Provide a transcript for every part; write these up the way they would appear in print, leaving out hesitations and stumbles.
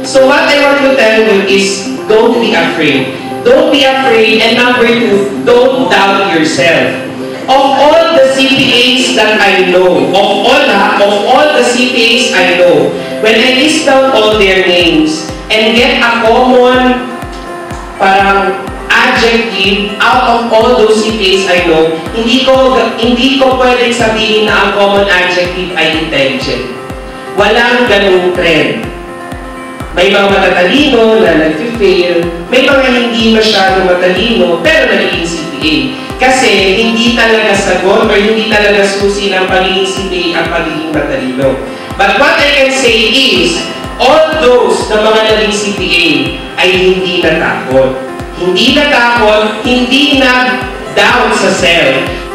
So what I want to tell you is, don't be afraid. Don't be afraid. And number 2, don't doubt yourself. Of all the CPAs that I know, of all the CPAs I know, when I list down all their names and get a common parang adjective out of all those CPAs I know, hindi ko pwedeng sabihin na ang common adjective ay intelligent. Walang ganung trend. May mga matatalino na nag-fail, may mga hindi masyadong matalino pero nagiging CPA. Kasi hindi talaga sagot or hindi talaga susi ng pagiging CPA ang pagiging matalino. But what I can say is, all those na mga naging CPA ay hindi natakot. Hindi natakot, hindi nag-doubt sa self.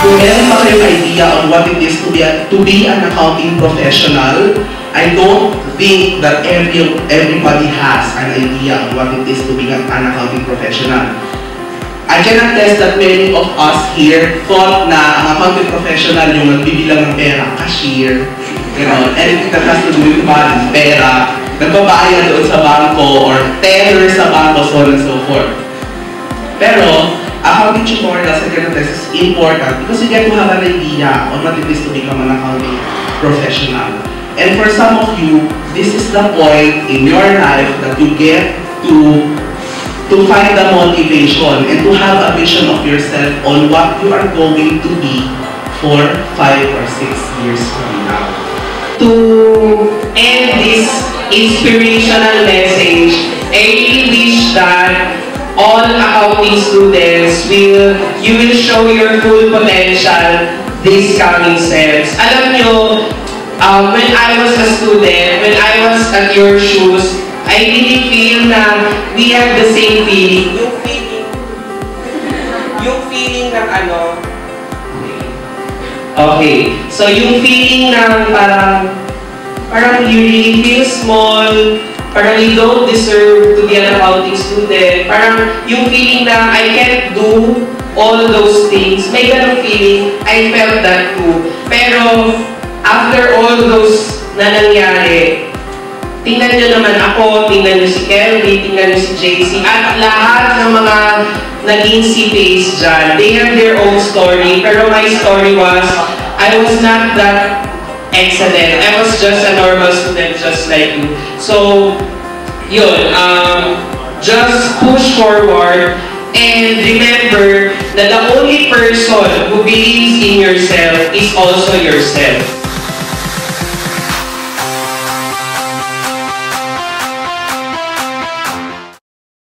Kung meron pa kayong idea on what it is to be an accounting professional, I don't think that everybody has an idea on what it is to be an accounting professional. I can attest that many of us here thought na ang accounting professional yung nagbibilang ng pera, cashier, anything that has to do with money, pera, nagbabayad doon sa bangko or teller sa bangko, so on and so forth. Pero, accounting tutorials, I can attest, is important because you get to have an idea on what it is to become an accounting professional. And for some of you, this is the point in your life that you get to find the motivation and to have a vision of yourself on what you are going to be for 5 or 6 years from now. To end this inspirational message, I really wish that all accounting students you will show your full potential this coming SEMs. Alam nyo, when I was a student, when I was at your shoes, I really feel na we have the same feeling. Yung feeling ng ano? Okay. So yung feeling ng parang you really feel small, parang you don't deserve to be an accounting student. Parang yung feeling na I can't do all those things. May ganong feeling. I felt that too. Pero after all those na nangyari, tingnan nyo naman ako, tingnan nyo si Kelly, tingnan nyo si JC, at lahat ng mga naging CPAs dyan. They have their own story. Pero my story was, I was not that excellent. I was just a normal student just like you. So, yun, just push forward and remember that the only person who believes in yourself is also yourself.